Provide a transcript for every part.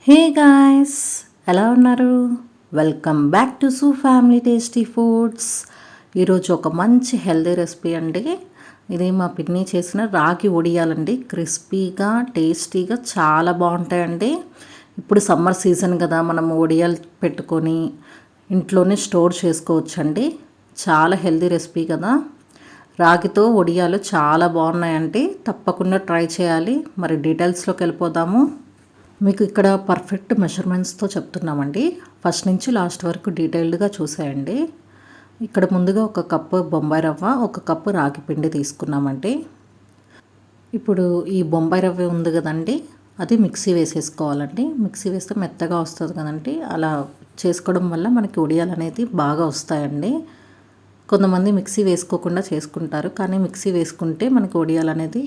Hey guys, ఎలా ఉన్నారు? Welcome back to sue family tasty foods. ఈరోజు ఒక మంచి హెల్దీ రెసిపీ అండి. ఇది మా పిన్ని చేసిన రాగి వడియాలండి. క్రిస్పీగా టేస్టీగా చాలా బాగుంటాయండి. ఇప్పుడు సమ్మర్ సీజన్ కదా, మనం వడియాలు పెట్టుకొని ఇంట్లోనే స్టోర్ చేసుకోవచ్చండి. చాలా హెల్దీ రెసిపీ కదా. రాగితో వడియాలు చాలా బాగున్నాయండి. తప్పకుండా ట్రై చేయాలి. మరి డీటెయిల్స్లోకి వెళ్ళిపోదాము. మీకు ఇక్కడ పర్ఫెక్ట్ మెజర్మెంట్స్తో చెప్తున్నామండి. ఫస్ట్ నుంచి లాస్ట్ వరకు డీటెయిల్డ్గా చూసేయండి. ఇక్కడ ముందుగా ఒక కప్పు బొంబాయి రవ్వ, ఒక కప్పు రాగి పిండి తీసుకున్నామండి. ఇప్పుడు ఈ బొంబాయి రవ్వ ఉంది కదండి, అది మిక్సీ వేసేసుకోవాలండి. మిక్సీ వేస్తే మెత్తగా వస్తుంది కదండి. అలా చేసుకోవడం వల్ల మనకి వడియాలు అనేది బాగా వస్తాయండి. కొంతమంది మిక్సీ వేసుకోకుండా చేసుకుంటారు, కానీ మిక్సీ వేసుకుంటే మనకి వడియాలు అనేది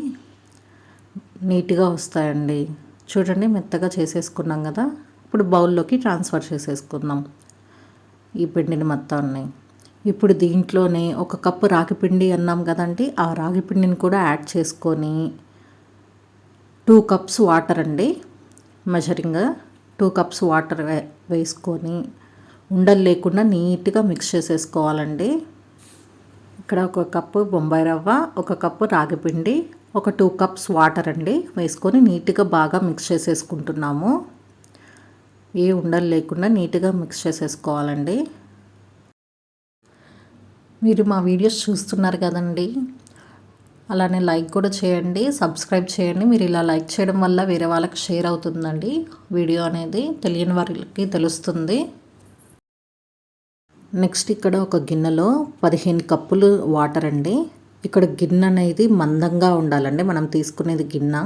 నీట్గా వస్తాయండి. చూడండి, మెత్తగా చేసేసుకున్నాం కదా. ఇప్పుడు బౌల్లోకి ట్రాన్స్ఫర్ చేసేసుకుందాం ఈ పిండిని మొత్తాన్ని. ఇప్పుడు దీంట్లోనే ఒక కప్పు రాగి పిండి అన్నాం కదండి, ఆ రాగి పిండిని కూడా యాడ్ చేసుకొని 2 కప్స్ వాటర్ అండి, మెజరింగ్ 2 కప్స్ వాటర్ వేసుకొని ఉండలు లేకుండా నీట్గా మిక్స్ చేసేసుకోవాలండి. ఇక్కడ ఒక కప్పు బొంబాయి రవ్వ, ఒక కప్పు రాగి పిండి, ఒక 2 కప్స్ వాటర్ అండి వేసుకొని నీట్గా బాగా మిక్స్ చేసేసుకుంటున్నాము. ఏ ఉండలు లేకుండా నీట్గా మిక్స్ చేసేసుకోవాలండి. మీరు మా వీడియోస్ చూస్తున్నారు కదండి, అలానే లైక్ కూడా చేయండి, సబ్స్క్రైబ్ చేయండి. మీరు ఇలా లైక్ చేయడం వల్ల వేరే వాళ్ళకి షేర్ అవుతుందండి. వీడియో అనేది తెలియని వారికి తెలుస్తుంది. నెక్స్ట్ ఇక్కడ ఒక గిన్నెలో 15 కప్పులు వాటర్ అండి. ఇక్కడ గిన్నె అనేది మందంగా ఉండాలండి. మనం తీసుకునేది గిన్నె,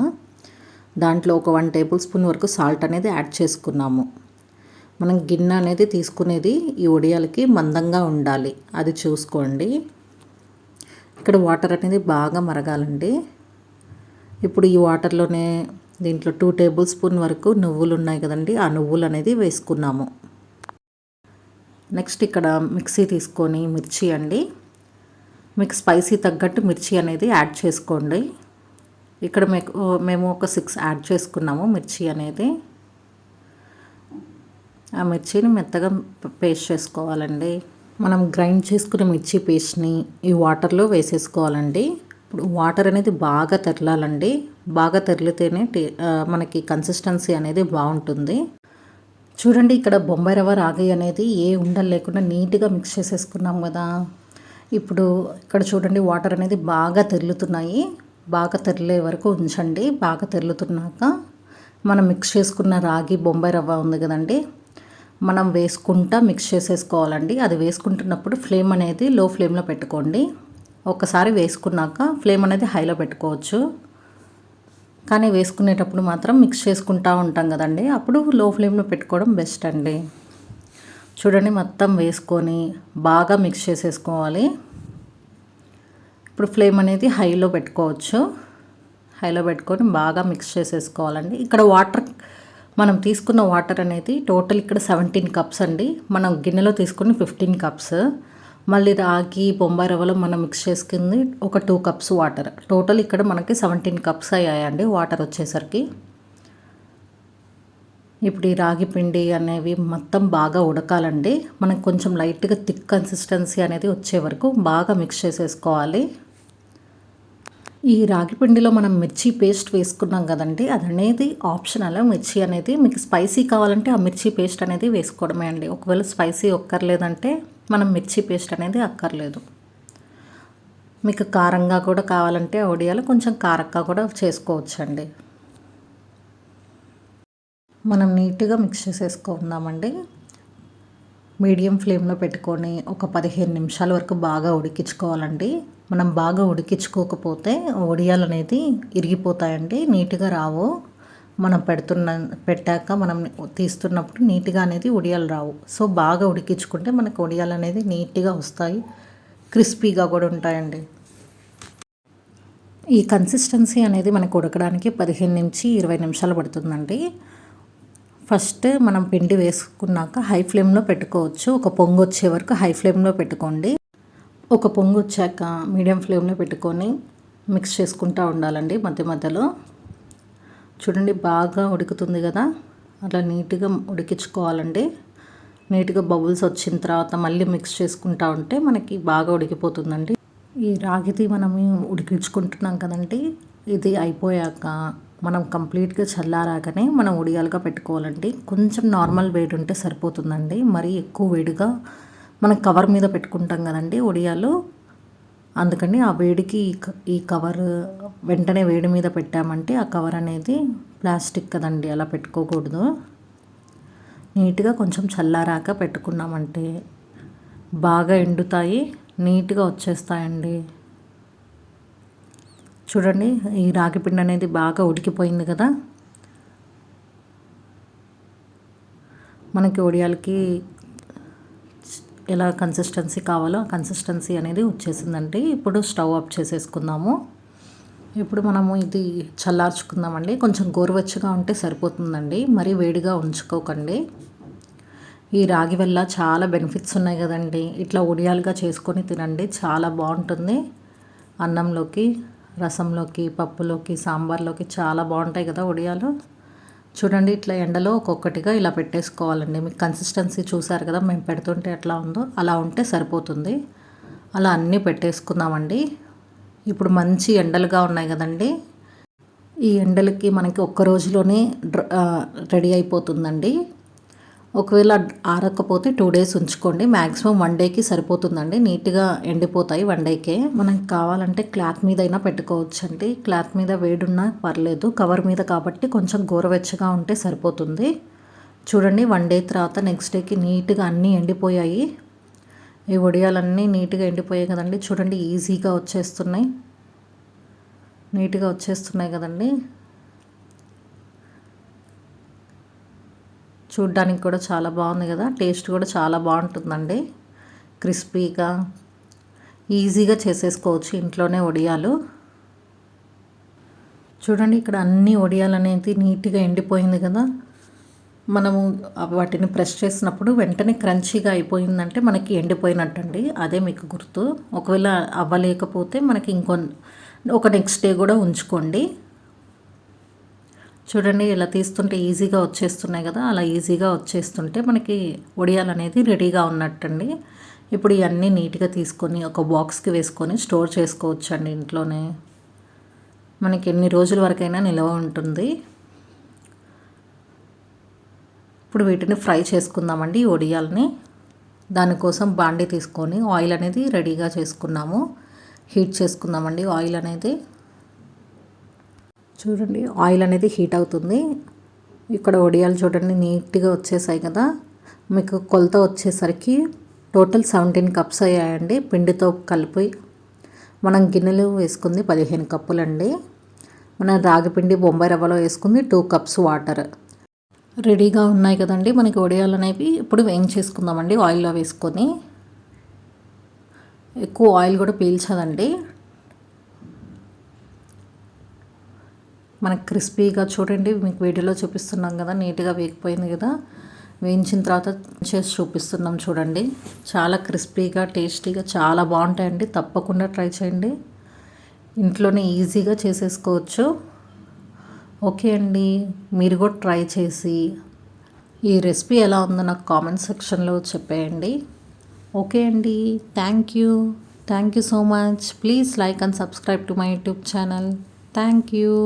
దాంట్లో ఒక 1 టేబుల్ స్పూన్ వరకు సాల్ట్ అనేది యాడ్ చేసుకున్నాము. మనం గిన్నె అనేది తీసుకునేది ఈ వడియాలకి మందంగా ఉండాలి, అది చూసుకోండి. ఇక్కడ వాటర్ అనేది బాగా మరగాలండి. ఇప్పుడు ఈ వాటర్లోనే దీంట్లో 2 టేబుల్ స్పూన్ వరకు నువ్వులు ఉన్నాయి కదండి, ఆ నువ్వులు అనేది వేసుకున్నాము. నెక్స్ట్ ఇక్కడ మిక్సీ తీసుకొని మిర్చి అండి, మీకు స్పైసీ తగ్గట్టు మిర్చి అనేది యాడ్ చేసుకోండి. ఇక్కడ మేము ఒక 6 యాడ్ చేసుకున్నాము మిర్చి అనేది. ఆ మిర్చిని మెత్తగా పేస్ట్ చేసుకోవాలండి. మనం గ్రైండ్ చేసుకున్న మిర్చి పేస్ట్ని ఈ వాటర్లో వేసేసుకోవాలండి. ఇప్పుడు వాటర్ అనేది బాగా తెరలాలండి. బాగా తెరిలితేనే మనకి కన్సిస్టెన్సీ అనేది బాగుంటుంది. చూడండి, ఇక్కడ బొంబాయి రవ్వ రాగి అనేది ఏ ఉండలు లేకుండా నీట్గా మిక్స్ చేసేసుకున్నాం కదా. ఇప్పుడు ఇక్కడ చూడండి, వాటర్ అనేది బాగా తెరులుతున్నాయి. బాగా తెరిలే వరకు ఉంచండి. బాగా తెరులుతున్నాక మనం మిక్స్ చేసుకున్న రాగి బొంబాయి రవ్వ ఉంది కదండి, మనం వేసుకుంటా మిక్స్ చేసేసుకోవాలండి. అది వేసుకుంటున్నప్పుడు ఫ్లేమ్ అనేది లో ఫ్లేమ్లో పెట్టుకోండి. ఒకసారి వేసుకున్నాక ఫ్లేమ్ అనేది హైలో పెట్టుకోవచ్చు, కానీ వేసుకునేటప్పుడు మాత్రం మిక్స్ చేసుకుంటూ ఉంటాం కదండి, అప్పుడు లో ఫ్లేమ్లో పెట్టుకోవడం బెస్ట్ అండి. చూడండి, మొత్తం వేసుకొని బాగా మిక్స్ చేసేసుకోవాలి. ఇప్పుడు ఫ్లేమ్ అనేది హైలో పెట్టుకోవచ్చు. హైలో పెట్టుకొని బాగా మిక్స్ చేసేసుకోవాలండి. ఇక్కడ వాటర్, మనం తీసుకున్న వాటర్ అనేది టోటల్ ఇక్కడ 17 కప్స్ అండి. మనం గిన్నెలో తీసుకుని 15 కప్స్. మళ్ళీ రాగి బొంబాయి రవ్వలో మనం మిక్స్ చేసుకుంది ఒక 2 కప్స్ వాటర్. టోటల్ ఇక్కడ మనకి 17 కప్స్ అయ్యాయండి వాటర్ వచ్చేసరికి. ఇప్పుడు ఈ రాగి పిండి అనేవి మొత్తం బాగా ఉడకాలండి. మనకు కొంచెం లైట్గా థిక్ కన్సిస్టెన్సీ అనేది వచ్చే వరకు బాగా మిక్స్ చేసేసుకోవాలి. ఈ రాగి పిండిలో మనం మిర్చి పేస్ట్ వేసుకున్నాం కదండి, అది అనేది ఆప్షనల్. మిర్చి అనేది మీకు స్పైసీ కావాలంటే ఆ మిర్చి పేస్ట్ అనేది వేసుకోవడమే అండి. ఒకవేళ స్పైసీ ఒక్కర్లేదంటే మనం మిర్చి పేస్ట్ అనేది అక్కర్లేదు. మీకు కారంగా కూడా కావాలంటే వడియాలు కొంచెం కారంగా కూడా చేసుకోవచ్చండి. మనం నీట్గా మిక్స్ చేసేసుకుందామండి. మీడియం ఫ్లేమ్లో పెట్టుకొని ఒక 15 నిమిషాల వరకు బాగా ఉడికించుకోవాలండి. మనం బాగా ఉడికించుకోకపోతే వడియాలు అనేది ఇరిగిపోతాయండి, నీట్గా రావు. మనం పెట్టాక మనం తీస్తున్నప్పుడు నీట్గా అనేది వడియాలు రావు. సో బాగా ఉడికించుకుంటే మనకు వడియాలు అనేది నీట్గా వస్తాయి, క్రిస్పీగా కూడా ఉంటాయండి. ఈ కన్సిస్టెన్సీ అనేది మనకు ఉడకడానికి 15 నుంచి 20 నిమిషాలు పడుతుందండి. ఫస్ట్ మనం పిండి వేసుకున్నాక హై ఫ్లేమ్లో పెట్టుకోవచ్చు. ఒక పొంగు వచ్చే వరకు హై ఫ్లేమ్లో పెట్టుకోండి. ఒక పొంగు వచ్చాక మీడియం ఫ్లేమ్లో పెట్టుకొని మిక్స్ చేసుకుంటూ ఉండాలండి మధ్య మధ్యలో. చూడండి, బాగా ఉడుకుతుంది కదా. అట్లా నీట్గా ఉడికించుకోవాలండి. నీట్గా బబుల్స్ వచ్చిన తర్వాత మళ్ళీ మిక్స్ చేసుకుంటా ఉంటే మనకి బాగా ఉడికిపోతుందండి. ఈ రాగిది మనం ఉడికించుకుంటున్నాం కదండి, ఇది అయిపోయాక మనం కంప్లీట్గా చల్లారాకనే మనం ఉడియాలుగా పెట్టుకోవాలండి. కొంచెం నార్మల్ వేడి ఉంటే సరిపోతుందండి. మరీ ఎక్కువ వేడిగా మనం కవర్ మీద పెట్టుకుంటాం కదండి ఉడియాలు, అందుకని ఆ వేడికి ఈ కవర్ వెంటనే వేడి మీద పెట్టామంటే ఆ కవర్ అనేది ప్లాస్టిక్ కదండి, అలా పెట్టుకోకూడదు. నీట్గా కొంచెం చల్లారాక పెట్టుకున్నామంటే బాగా ఎండుతాయి, నీట్గా వచ్చేస్తాయండి. చూడండి, ఈ రాగి పిండి అనేది బాగా ఉడికిపోయింది కదా. మనకి వడియాలకి ఎలా కన్సిస్టెన్సీ కావాలో ఆ కన్సిస్టెన్సీ అనేది వచ్చేసిందండి. ఇప్పుడు స్టవ్ ఆఫ్ చేసేసుకుందాము. ఇప్పుడు మనము ఇది చల్లార్చుకుందామండి. కొంచెం గోరువెచ్చగా ఉంటే సరిపోతుందండి, మరీ వేడిగా ఉంచుకోకండి. ఈ రాగి వల్ల చాలా బెనిఫిట్స్ ఉన్నాయి కదండి. ఇట్లా వడియాలుగా చేసుకొని తినండి, చాలా బాగుంటుంది. అన్నంలోకి, రసంలోకి, పప్పులోకి, సాంబార్లోకి చాలా బాగుంటాయి కదా వడియాలు. చూడండి, ఇట్లా ఎండలో ఒక్కొక్కటిగా ఇలా పెట్టేసుకోవాలండి. మీకు కన్సిస్టెన్సీ చూసారు కదా, మేము పెడుతుంటే ఎట్లా ఉందో అలా ఉంటే సరిపోతుంది. అలా అన్నీ పెట్టేసుకుందామండి. ఇప్పుడు మంచి ఎండలుగా ఉన్నాయి కదండి, ఈ ఎండలకి మనకి ఒక్క రోజులోనే రెడీ అయిపోతుందండి. ఒకవేళ ఆరకపోతే 2 days ఉంచుకోండి. మ్యాక్సిమం 1 dayకి సరిపోతుందండి, నీట్గా ఎండిపోతాయి 1 dayకే. మనకి కావాలంటే క్లాత్ మీద అయినా పెట్టుకోవచ్చండి. క్లాత్ మీద వేడున్నా పర్లేదు, కవర్ మీద కాబట్టి కొంచెం గోరువెచ్చగా ఉంటే సరిపోతుంది. చూడండి, 1 day తర్వాత నెక్స్ట్ డేకి నీట్గా అన్నీ ఎండిపోయాయి. ఈ వడియాలన్నీ నీట్గా ఎండిపోయాయి కదండి. చూడండి, ఈజీగా వచ్చేస్తున్నాయి, నీట్గా వచ్చేస్తున్నాయి కదండి. చూడ్డానికి కూడా చాలా బాగుంది కదా, టేస్ట్ కూడా చాలా బాగుంటుందండి. క్రిస్పీగా ఈజీగా చేసేసుకోవచ్చు ఇంట్లోనే వడియాలు. చూడండి, ఇక్కడ అన్ని వడియాలు అనేది నీట్గా ఎండిపోయింది కదా. మనము వాటిని ప్రెస్ చేసినప్పుడు వెంటనే క్రంచీగా అయిపోయిందంటే మనకి ఎండిపోయినట్టండి, అదే మీకు గుర్తు. ఒకవేళ అవ్వలేకపోతే మనకి ఒక నెక్స్ట్ డే కూడా ఉంచుకోండి. చూడండి, ఇలా తీస్తుంటే ఈజీగా వచ్చేస్తున్నాయి కదా, అలా ఈజీగా వచ్చేస్తుంటే మనకి వడియాలు అనేది రెడీగా ఉన్నట్టండి. ఇప్పుడు ఇవన్నీ నీట్గా తీసుకొని ఒక బాక్స్కి వేసుకొని స్టోర్ చేసుకోవచ్చండి ఇంట్లోనే. మనకి ఎన్ని రోజుల వరకైనా నిల్వ ఉంటుంది. ఇప్పుడు వీటిని ఫ్రై చేసుకుందామండి ఈ వడియాలని. దానికోసం బాండీ తీసుకొని ఆయిల్ అనేది రెడీగా చేసుకున్నాము. హీట్ చేసుకుందామండి ఆయిల్ అనేది. చూడండి, ఆయిల్ అనేది హీట్ అవుతుంది. ఇక్కడ వడియాలు చూడండి నీట్గా వచ్చేసాయి కదా. మీకు కొలత వచ్చేసరికి టోటల్ 17 cups అయ్యాయండి, పిండితో కలిపి. మనం గిన్నెలు వేసుకుంది 15 కప్పులండి. మన రాగిపిండి బొంబాయి రవ్వలో వేసుకుంది 2 cups వాటర్. రెడీగా ఉన్నాయి కదండి మనకి వడియాలు అనేవి. ఇప్పుడు వేయించేసుకుందామండి ఆయిల్లో వేసుకొని. ఎక్కువ ఆయిల్ కూడా పీల్చదండి. మనకి క్రిస్పీగా చూడండి, మీకు వీడియోలో చూపిస్తున్నాం కదా, నీట్గా వేగిపోయింది కదా. వేయించిన తర్వాత చేసి చూపిస్తున్నాం చూడండి. చాలా క్రిస్పీగా టేస్టీగా చాలా బాగుంటాయండి, తప్పకుండా ట్రై చేయండి. ఇంట్లోనే ఈజీగా చేసేసుకోవచ్చు. ఓకే అండి, మీరు కూడా ట్రై చేసి ఈ రెసిపీ ఎలా ఉందో నాకు కామెంట్ సెక్షన్లో చెప్పేయండి. ఓకే అండి, thank you so much. Please like and subscribe to my YouTube channel. Thank you.